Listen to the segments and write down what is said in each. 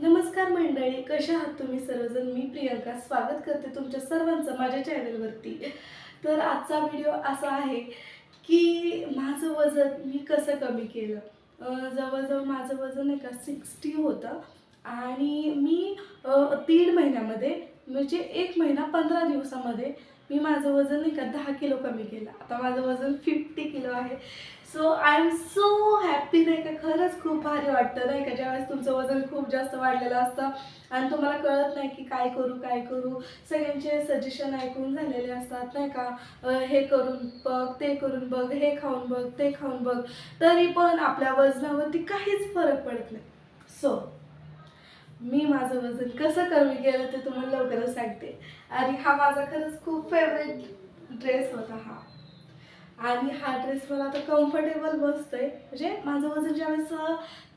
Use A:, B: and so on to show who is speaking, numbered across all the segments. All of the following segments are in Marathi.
A: नमस्कार मंडळी, कशा आहात तुम्ही सर्वजण? मी प्रियंका स्वागत करते तुमच्या सर्वांचं माझ्या चॅनलवरती. तर आजचा व्हिडिओ असा आहे की माझं वजन मी कसं कमी केलं. जवळजवळ माझं वजन नाही का 60 होतं आणि मी 3 महिन्यामध्ये म्हणजे 1 महिना 15 दिवसामध्ये मी माझं वजन नाही का 10 किलो कमी केलं. आता माझं वजन 50 किलो आहे. So I am so happy नाही का. खरंच खूप भारी वाटतं नाही का, ज्यावेळेस तुमचं वजन खूप जास्त वाढलेलं असतं आणि तुम्हाला कळत नाही की काय करू. सगळ्यांचे सजेशन ऐकून झालेले असतात नाही का. हे करून बघ, ते करून बघ, हे खाऊन बघ, ते खाऊन बघ, तरी पण आपल्या वजनावरती काहीच फरक पडत नाही. सो मी माझं वजन कसं कमी केलं ते तुम्हाला लवकरच सांगते. आणि हा माझा खरंच खूप फेवरेट ड्रेस होता हा. आणि हा ड्रेस मला आता कम्फर्टेबल बसतोय. म्हणजे माझं वजन ज्यावेळेस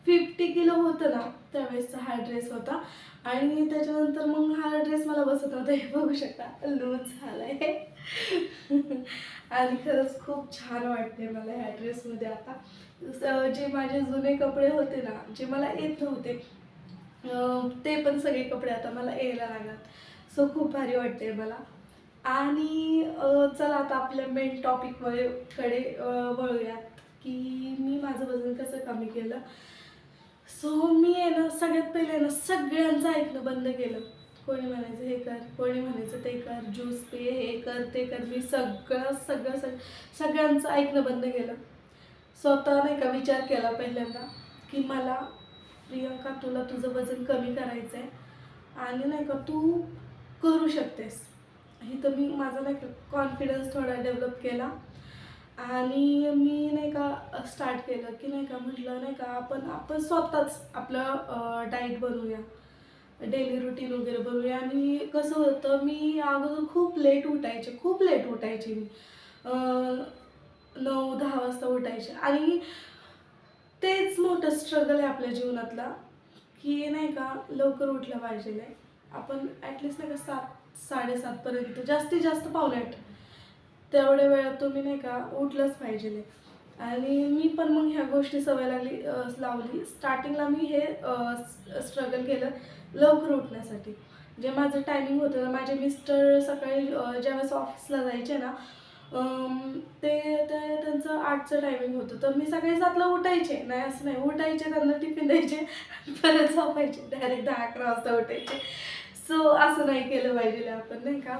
A: 50 किलो होतं ना, त्यावेळेसचा हा ड्रेस होता. आणि त्याच्यानंतर मग हा ड्रेस मला बसत नव्हता, हे बघू शकता लूज झालाय. आणि खरंच खूप छान वाटते मला ह्या ड्रेसमध्ये आता. जे माझे जुने कपडे होते ना, जे मला येत नव्हते, ते पण सगळे कपडे आता मला यायला लागतात. सो खूप भारी वाटते मला. आणि चला आता आपल्या मेन टॉपिककडे वळूयात की मी माझं वजन कसं कमी केलं. सो मी आहे ना, सगळ्यात पहिले ना सगळ्यांचं ऐकणं बंद केलं. कोणी म्हणायचं हे कर, कोणी म्हणायचं ते कर, ज्यूस पे, हे कर ते कर. मी सगळ्यांचं ऐकणं बंद केलं. स्वतः नाही का विचार केला पहिल्यांदा की मला, प्रियंका, तुला तुझं वजन कमी करायचं आहे आणि नाही का तू करू शकतेस. इथं मी माझा नाही का कॉन्फिडन्स थोडा डेव्हलप केला आणि मी नाही का स्टार्ट केलं की नाही का, म्हटलं नाही का आपण स्वतःच आपलं डाईट बनवूया, डेली रुटीन वगैरे बनवूया. आणि कसं होतं, मी अगोदर खूप लेट उठायचे मी. 9-10 वाजता उठायचे आणि तेच मोठं स्ट्रगल आहे आपल्या जीवनातला की नाही का लवकर उठलं पाहिजे. नाही आपण ॲटलिस्ट नाही का 7-7:30 जास्तीत जास्त 7:45 तेवढ्या वेळात तुम्ही नाही का उठलंच पाहिजे नाही. आणि मी पण मग ह्या गोष्टी सवय लावली. स्टार्टिंगला मी हे स्ट्रगल केलं लवकर उठण्यासाठी. जे माझं टायमिंग होतं ना, माझे मिस्टर सकाळी ज्यावेळेस ऑफिसला जायचे ना, त्यांचं 8चं टायमिंग होतं. तर मी सकाळी 7ला उठायचे, नाही असं नाही, उठायचे, त्यांना टिफिन द्यायचे, परत झोपायचे, डायरेक्ट 10-11 वाजता उठायचे. सो असं नाही केलं पाहिजे आपण नाही का.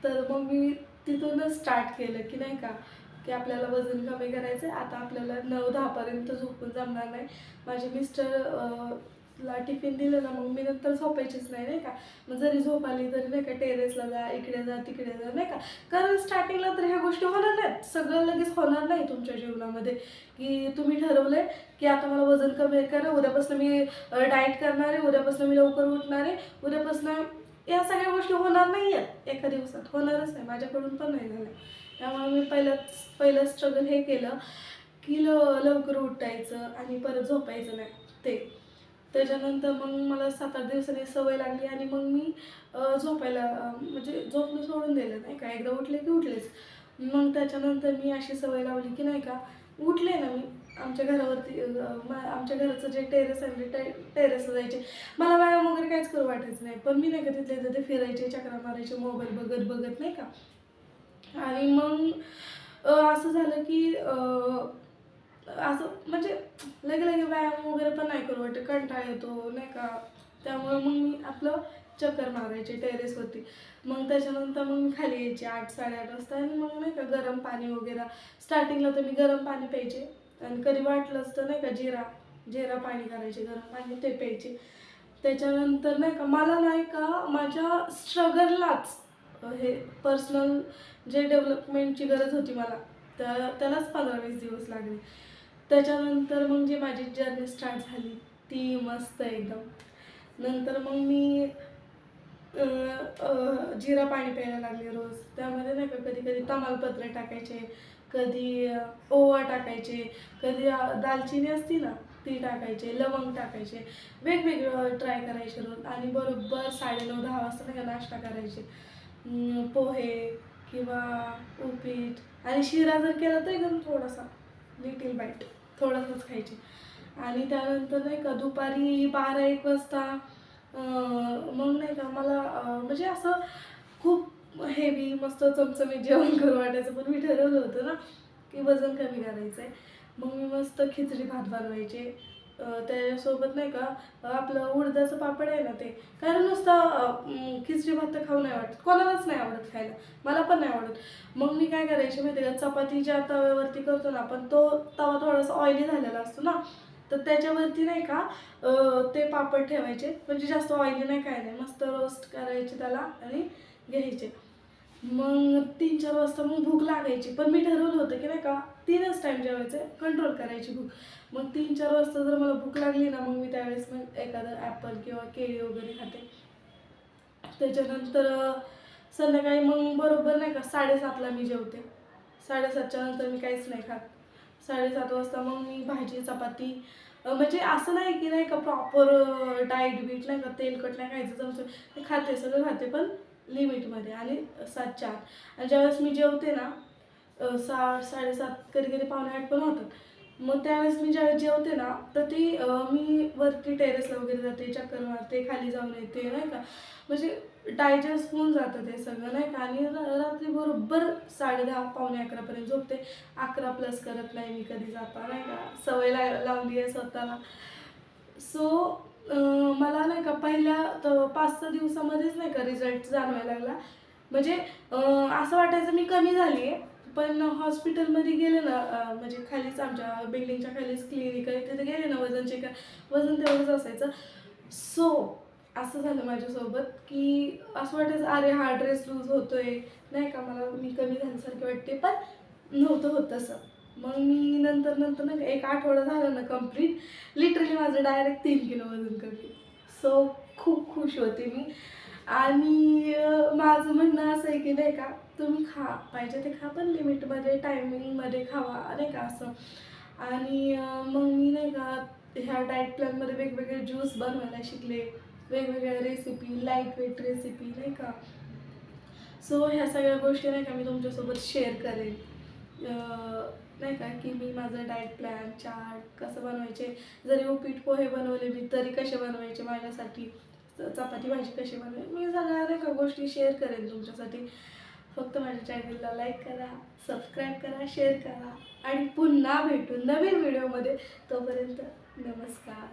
A: तर मग मी तिथूनच स्टार्ट केलं की नाही का, की आपल्याला वजन कमी करायचं आहे. आता आपल्याला 9-10 पर्यंत झोपून जमणार नाही. माझे मिस्टर ला टिफिन दिलं ना, मग मी नंतर झोपायचीच नाही नाही का. मग जरी झोप आली तरी नाही का टेरेसला जा, इकडे जा, तिकडे जा नाही का. कारण स्टार्टिंगला तर ह्या गोष्टी होणार नाहीत, सगळं लगेच होणार नाही तुमच्या जीवनामध्ये. की तुम्ही ठरवलंय की आता मला वजन कमी करा, उद्यापासून मी डाएट करणार आहे, उद्यापासून मी लवकर उठणार आहे, उद्यापासून या सगळ्या गोष्टी होणार नाही आहेत एका दिवसात, होणारच नाही. माझ्याकडून पण नाही झालं. त्यामुळे मी पहिलं स्ट्रगल हे केलं की लवकर उठायचं आणि परत झोपायचं नाही ते. त्याच्यानंतर मग मला 7-8 दिवसांनी सवय लागली आणि मग मी झोपायला म्हणजे झोपणं सोडून दिलं नाही का. एकदा उठले की उठलेच. मग त्याच्यानंतर मी अशी सवय लावली की नाही का, उठले ना मी, आमच्या घरावरती आमच्या घराचं जे टेरेस आहे ते टेरेसला जायचे. मला व्यायाम वगैरे काहीच करू वाटायचं नाही, पण मी नाही का तिथल्या तिथे फिरायचे, चकरा मारायचे, मोबाईल बघत नाही का. आणि मग असं झालं की असं म्हणजे लगे व्यायाम वगैरे पण नाही करू वाटत, कंटाळा येतो नाही का. त्यामुळं मग मी आपलं चक्कर मारायचे टेरेसवरती. मग त्याच्यानंतर मग मी खाली यायचे 8-8:30 वाजता आणि मग नाही का गरम पाणी वगैरे. स्टार्टिंगला तर मी गरम पाणी प्यायचे आणि कधी वाटलंच तर नाही का जिरा पाणी करायचे, गरम पाणी ते प्यायचे. त्याच्यानंतर नाही का मला नाही का माझ्या स्ट्रगललाच हे पर्सनल जे डेव्हलपमेंटची गरज होती मला, त्यालाच 15-20 दिवस लागले. त्याच्यानंतर मग जी माझी जर्नी स्टार्ट झाली ती मस्त एकदम. नंतर मग मी जिरा पाणी प्यायला लागले रोज. त्यामध्ये नाही का कधी तमालपत्र टाकायचे, कधी ओवा टाकायचे, कधी दालचिनी असती ना ती टाकायचे, लवंग टाकायचे, वेगवेगळं ट्राय करायचे रोज. आणि बरोबर 9:30-10 वाजता नाही का नाश्ता करायचे. पोहे किंवा उपीट आणि शिरा जर केला तर एकदम थोडासा लिटिल बाईट थोडंसंच खायचे. आणि त्यानंतर नाही का दुपारी 12-1 वाजता मग नाही का मला म्हणजे असं खूप हेवी मस्त चमचमीत जेवण करू वाटायचं. पण मी ठरवलं होतं ना की वजन कमी करायचं आहे. मग मी मस्त खिचडी भात बनवायचे. त्याच्यासोबत नाही का आपलं उडदाचं पापड आहे ना ते. कारण नुसतं खिचडी भात तर खाऊ नाही वाटत, कोणालाच नाही आवडत खायला, मला पण नाही आवडत. मग मी काय करायचे माहिती आहे का, चपाती ज्या तव्यावरती करतो ना आपण, तो तवा थोडासा ऑइली झालेला असतो ना, तर त्याच्यावरती नाही का ते पापड ठेवायचे. म्हणजे जास्त ऑइली नाही, काय नाही, मस्त रोस्ट करायचे त्याला आणि घ्यायचे. मग 3-4 वाजता मग भूक लागायची. पण मी ठरवलं होतं की नाही का 3च टाईम जेवायचं, कंट्रोल करायची भूक. मग 3-4 वाजता जर मला भूक लागली ना, मग मी त्यावेळेस मग एखादं ॲपल किंवा केळी वगैरे खाते. त्याच्यानंतर संध्याकाळी मग बरोबर नाही का 7:30ला मी जेवते. 7:30च्या नंतर मी काहीच नाही खात. 7:30 वाजता मग मी भाजी चपाती म्हणजे असं नाही की नाही का प्रॉपर डाएट बीट नाही का, तेलकट नाही खायचं, चमचम ते खाते, सगळं खाते, पण लिमिटमध्ये आणि 7च्या आत. आणि ज्यावेळेस मी जेवते ना 7:30 कधी-कधी 7:45 पण होतात. मग त्यावेळेस मी ज्यावेळेस जेवते ना, तर ती मी वरती टेरेसला वगैरे जाते, चक्कर मारते, खाली जाऊन येते नाही का. म्हणजे डायजेस्ट होऊन जातं ते सगळं नाही का. आणि रात्री बरोबर 10:30 11:45 पर्यंत झोपते. 11 प्लस करत नाही मी कधी जाता नाही का, सवय लावली आहे स्वतःला. सो मला नाही का पहिल्या 5-6 दिवसामध्येच नाही का रिझल्ट जाणवायला लागला. म्हणजे असं वाटायचं मी कमी झाली आहे. पण हॉस्पिटलमध्ये गेले ना म्हणजे खालीच आमच्या बिल्डिंगच्या खालीच क्लिनिक आहे, तिथे गेले ना वजन चेक, वजन तेवढंच असायचं. सो असं झालं माझ्यासोबत की असं वाटायचं अरे हा ड्रेस लूज होतोय नाही का, मला मी कमी झाल्यासारखी वाटते, पण नव्हतं होत तसं. मग मी नंतर नंतर ना 1 आठवडा झाला ना कंप्लीट, लिटरली माझं डायरेक्ट 3 किलो वजन कमी. सो खूप खुश होते मी. आणि माझं म्हणणं असं आहे की नाही का, तुम्ही खा, पाहिजे ते खा, पण लिमिटमध्ये टायमिंगमध्ये खावा नाही का असं. आणि मग मी नाही का ह्या डाएट प्लॅनमध्ये वेगवेगळे ज्यूस बनवायला शिकले, वेगवेगळ्या रेसिपी, लाईट वेट रेसिपी नाही का. सो ह्या सगळ्या गोष्टी नाही का मी तुमच्यासोबत शेअर करेन. नाही का की मी माझं डाएट प्लॅन, चार्ट कसं बनवायचे, जरी उपीट पोहे बनवले मी तरी कसे बनवायचे माझ्यासाठी, चपाती भाजी कशी बनवायची, मी सगळ्या नाही का गोष्टी शेअर करेन तुमच्यासाठी. फक्त माझ्या चॅनलला लाईक करा, सबस्क्राईब करा, शेअर करा आणि पुन्हा भेटू नवीन व्हिडिओमध्ये. तोपर्यंत नमस्कार.